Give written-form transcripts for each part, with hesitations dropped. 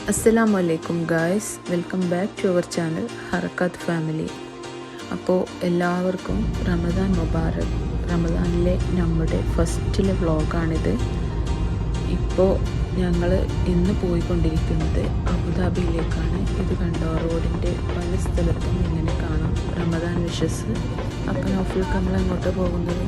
അസ്സലാമു അലൈക്കും guys, welcome back to our channel ഹറക്കാത്ത് ഫാമിലി. അപ്പോൾ എല്ലാവർക്കും റമദാൻ മുബാറക്. റമദാനിലെ നമ്മുടെ ഫസ്റ്റിലെ വ്ളോഗാണിത്. ഇപ്പോൾ ഞങ്ങൾ ഇന്ന് പോയിക്കൊണ്ടിരിക്കുന്നത് അബുദാബിയിലേക്കാണ്. ഇത് കണ്ടോ, റോഡിൻ്റെ പല സ്ഥലത്തും ഇങ്ങനെ കാണാം റമദാൻ വിഷസ്. അപ്പം നൗഫൽക്ക് നമ്മൾ അങ്ങോട്ട് പോകുന്നത്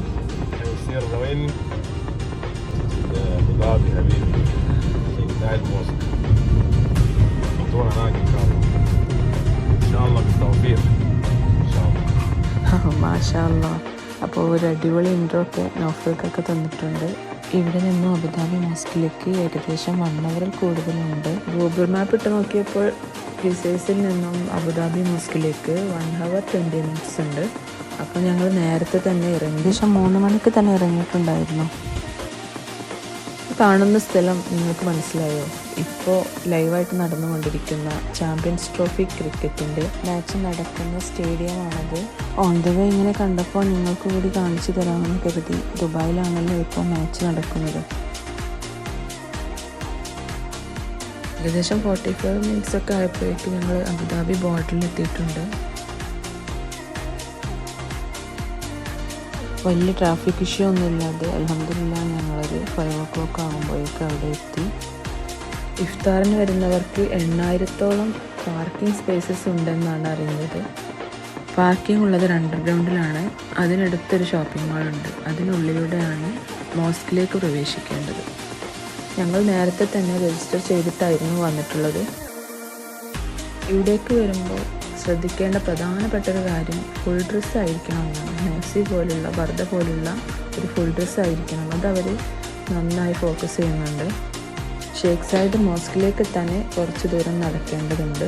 മാഷാ അല്ലാഹ്. അപ്പോൾ ഒരു അടിപൊളി ഇൻട്രോ ഒക്കെ നൗഫൽക്കൊക്കെ തന്നിട്ടുണ്ട്. ഇവിടെ നിന്നും അബുദാബി മോസ്കിലേക്ക് ഏകദേശം 1 hour കൂടുതലുണ്ട്. ഗൂഗിൾ മാപ്പ് ഇട്ട് നോക്കിയപ്പോൾ ഹിസൈസിൽ നിന്നും അബുദാബി മോസ്കിലേക്ക് 1 hour 20 minutes ഉണ്ട്. അപ്പോൾ ഞങ്ങൾ നേരത്തെ തന്നെ ഏകദേശം 3 മണിക്ക് തന്നെ ഇറങ്ങിയിട്ടുണ്ടായിരുന്നു. കാണുന്ന സ്ഥലം നിങ്ങൾക്ക് മനസ്സിലായോ? ഇപ്പോൾ ലൈവായിട്ട് നടന്നുകൊണ്ടിരിക്കുന്ന ചാമ്പ്യൻസ് ട്രോഫി ക്രിക്കറ്റിൻ്റെ മാച്ച് നടക്കുന്ന സ്റ്റേഡിയമാണത്. ഓൺ ദ വേ ഇങ്ങനെ കണ്ടപ്പോൾ നിങ്ങൾക്ക് കൂടി കാണിച്ചു തരാമെന്ന് കരുതി. ദുബായിലാണല്ലോ ഇപ്പോൾ മാച്ച് നടക്കുന്നത്. ഏകദേശം 45 minutes ഒക്കെ ആയപ്പോഴേക്കും ഞങ്ങൾ അബുദാബി ബോർഡറിൽ എത്തിയിട്ടുണ്ട്. വലിയ ട്രാഫിക് ഇഷ്യൂ ഒന്നുമില്ലാതെ അൽഹംദുലില്ലാഹ് ഞങ്ങളൊരു 5 o'clock ആകുമ്പോഴേക്കും അവിടെ എത്തി. ഇഫ്താറിന് വരുന്നവർക്ക് 8000-ഓളം പാർക്കിംഗ് സ്പേസസ് ഉണ്ടെന്നാണ് അറിഞ്ഞത്. പാർക്കിംഗ് ഉള്ളത് അണ്ടർഗ്രൗണ്ടിലാണ്. അതിനടുത്തൊരു ഷോപ്പിംഗ് മാളുണ്ട്. അതിനുള്ളിലൂടെയാണ് മോസ്കിലേക്ക് പ്രവേശിക്കേണ്ടത്. ഞങ്ങൾ നേരത്തെ തന്നെ രജിസ്റ്റർ ചെയ്തിട്ടായിരുന്നു വന്നിട്ടുള്ളത്. ഇവിടേക്ക് വരുമ്പോൾ ശ്രദ്ധിക്കേണ്ട പ്രധാനപ്പെട്ട ഒരു കാര്യം ഫുൾ ഡ്രസ്സ് ആയിരിക്കണം എന്നാണ്. മാക്സി പോലുള്ള പർദ്ദ പോലുള്ള ഒരു ഫുൾ ഡ്രസ്സ് ആയിരിക്കണം. അതവർ നന്നായി ഫോക്കസ് ചെയ്യുന്നുണ്ട്. ഷേഖ് സായിദ് മോസ്കിലേക്ക് തന്നെ കുറച്ച് ദൂരം നടക്കേണ്ടതുണ്ട്.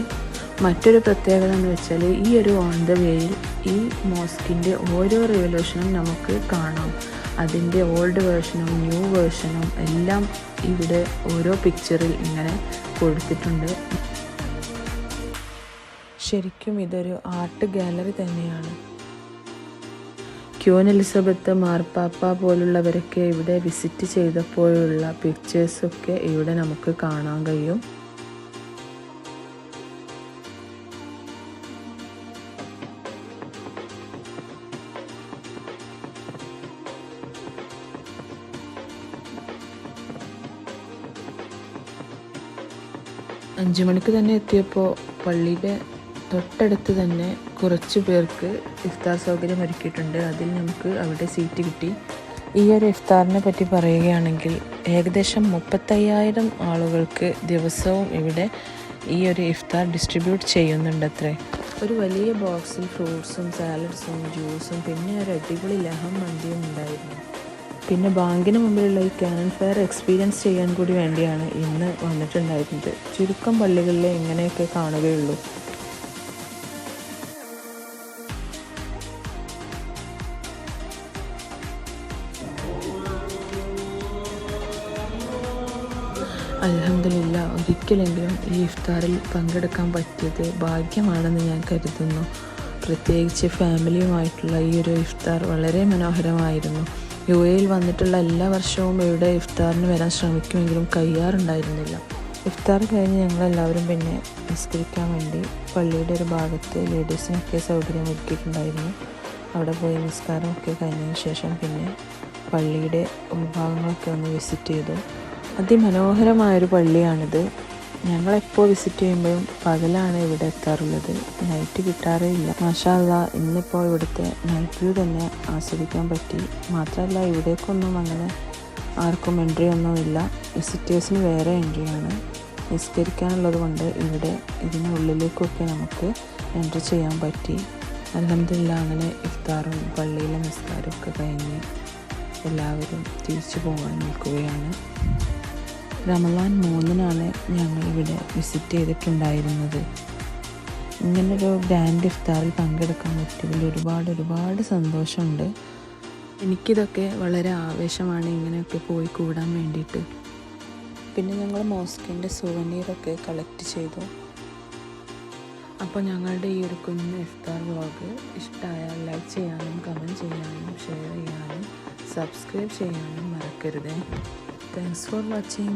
മറ്റൊരു പ്രത്യേകത എന്ന് വെച്ചാൽ ഈ ഒരു ഓൺ ദ വേയിൽ ഈ മോസ്കിൻ്റെ ഓരോ റിവല്യൂഷനും നമുക്ക് കാണാം. അതിൻ്റെ ഓൾഡ് വേർഷനും ന്യൂ വേർഷനും എല്ലാം ഇവിടെ ഓരോ പിക്ചറിൽ ഇങ്ങനെ കൊടുത്തിട്ടുണ്ട്. ശരിക്കും ഇതൊരു ആർട്ട് ഗാലറി തന്നെയാണ്. ക്യൂൻ എലിസബത്ത് മാർപ്പാപ്പ പോലുള്ളവരൊക്കെ ഇവിടെ വിസിറ്റ് ചെയ്തപ്പോഴുള്ള പിക്ചേഴ്സൊക്കെ ഇവിടെ നമുക്ക് കാണാൻ കഴിയും. അഞ്ച് മണിക്ക് തന്നെ എത്തിയപ്പോൾ പള്ളിയുടെ തൊട്ടടുത്ത് തന്നെ കുറച്ച് പേർക്ക് ഇഫ്താർ സൗകര്യം ഒരുക്കിയിട്ടുണ്ട്. അതിൽ നമുക്ക് അവിടെ സീറ്റ് കിട്ടി. ഈ ഒരു ഇഫ്താറിനെ പറ്റി പറയുകയാണെങ്കിൽ ഏകദേശം 35,000 ആളുകൾക്ക് ദിവസവും ഇവിടെ ഈ ഒരു ഇഫ്താർ ഡിസ്ട്രിബ്യൂട്ട് ചെയ്യുന്നുണ്ടത്രേ. ഒരു വലിയ ബോക്സിൽ ഫ്രൂട്ട്സും സാലഡ്സും ജ്യൂസും പിന്നെ ഒരു അടിപൊളി ലഹം മന്തിയും ഉണ്ടായിരുന്നു. പിന്നെ ബാങ്കിന് മുമ്പിലുള്ള ഈ ക്യാനൻ ഫയർ എക്സ്പീരിയൻസ് ചെയ്യാൻ കൂടി വേണ്ടിയാണ് ഇന്ന് വന്നിട്ടുണ്ടായിരുന്നത്. ചുരുക്കം പള്ളികളിലെ ഇങ്ങനെയൊക്കെ കാണുകയുള്ളൂ. അൽഹംദുലില്ലാഹ്, ഒരിക്കലെങ്കിലും ഈ ഇഫ്താറിൽ പങ്കെടുക്കാൻ പറ്റിയത് ഭാഗ്യമാണെന്ന് ഞാൻ കരുതുന്നു. പ്രത്യേകിച്ച് ഫാമിലിയുമായിട്ടുള്ള ഈ ഒരു ഇഫ്താർ വളരെ മനോഹരമായിരുന്നു. UAE വന്നിട്ടുള്ള എല്ലാ വർഷവും ഇവിടെ ഇഫ്താറിന് വരാൻ ശ്രമിക്കുമെങ്കിലും കഴിയാറുണ്ടായിരുന്നില്ല. ഇഫ്താർ കഴിഞ്ഞ് ഞങ്ങളെല്ലാവരും പിന്നെ നിസ്കരിക്കാൻ വേണ്ടി പള്ളിയുടെ ഒരു ഭാഗത്ത് ലേഡീസിനൊക്കെ സൗകര്യം ഒരുക്കിയിട്ടുണ്ടായിരുന്നു. അവിടെ പോയി നിസ്കാരമൊക്കെ കഴിഞ്ഞതിന് ശേഷം പിന്നെ പള്ളിയുടെ ഉൾഭാഗങ്ങളൊക്കെ ഒന്ന് വിസിറ്റ് ചെയ്തു. അതിമനോഹരമായൊരു പള്ളിയാണിത്. ഞങ്ങളെപ്പോൾ വിസിറ്റ് ചെയ്യുമ്പോഴും പകലാണ് ഇവിടെ എത്താറുള്ളത്. നൈറ്റ് കിട്ടാറേ ഇല്ല. മാഷാ അല്ലാഹ്, ഇന്നിപ്പോൾ ഇവിടുത്തെ നൈറ്റ് വ്യൂ തന്നെ ആസ്വദിക്കാൻ പറ്റി. മാത്രമല്ല ഇവിടേക്കൊന്നും അങ്ങനെ ആർക്കും എൻട്രി ഒന്നുമില്ല. വിസിറ്റേഴ്സിന് വേറെ എൻട്രിയാണ്. നിസ്കരിക്കാനുള്ളത് കൊണ്ട് ഇവിടെ ഇതിനുള്ളിലേക്കൊക്കെ നമുക്ക് എൻട്രി ചെയ്യാൻ പറ്റി. അൽഹംദുലില്ലാഹ്, അങ്ങനെ ഇഫ്താറും പള്ളിയിലെ നിസ്കാരവും ഒക്കെ കഴിഞ്ഞ് എല്ലാവരും തിരിച്ചു പോകാൻ നിൽക്കുകയാണ്. റമദാൻ 3-നാണ് ഞങ്ങളിവിടെ വിസിറ്റ് ചെയ്തിട്ടുണ്ടായിരുന്നത്. ഇങ്ങനൊരു ഗ്രാൻഡ് ഇഫ്താറിൽ പങ്കെടുക്കാൻ പറ്റിയതിൽ ഒരുപാട് സന്തോഷമുണ്ട്. എനിക്കിതൊക്കെ വളരെ ആവേശമാണ് ഇങ്ങനെയൊക്കെ പോയി കൂടാൻ വേണ്ടിയിട്ട്. പിന്നെ ഞങ്ങൾ മോസ്കിൻ്റെ സുവനീറൊക്കെ കളക്ട് ചെയ്തു. അപ്പോൾ ഞങ്ങളുടെ ഈ ഒരു കുഞ്ഞ് ഇഫ്താർ വ്ളോഗ് ഇഷ്ടമായാൽ ലൈക്ക് ചെയ്യാനും കമൻറ്റ് ചെയ്യാനും ഷെയർ ചെയ്യാനും സബ്സ്ക്രൈബ് ചെയ്യാനും മറക്കരുത്. Thanks for watching.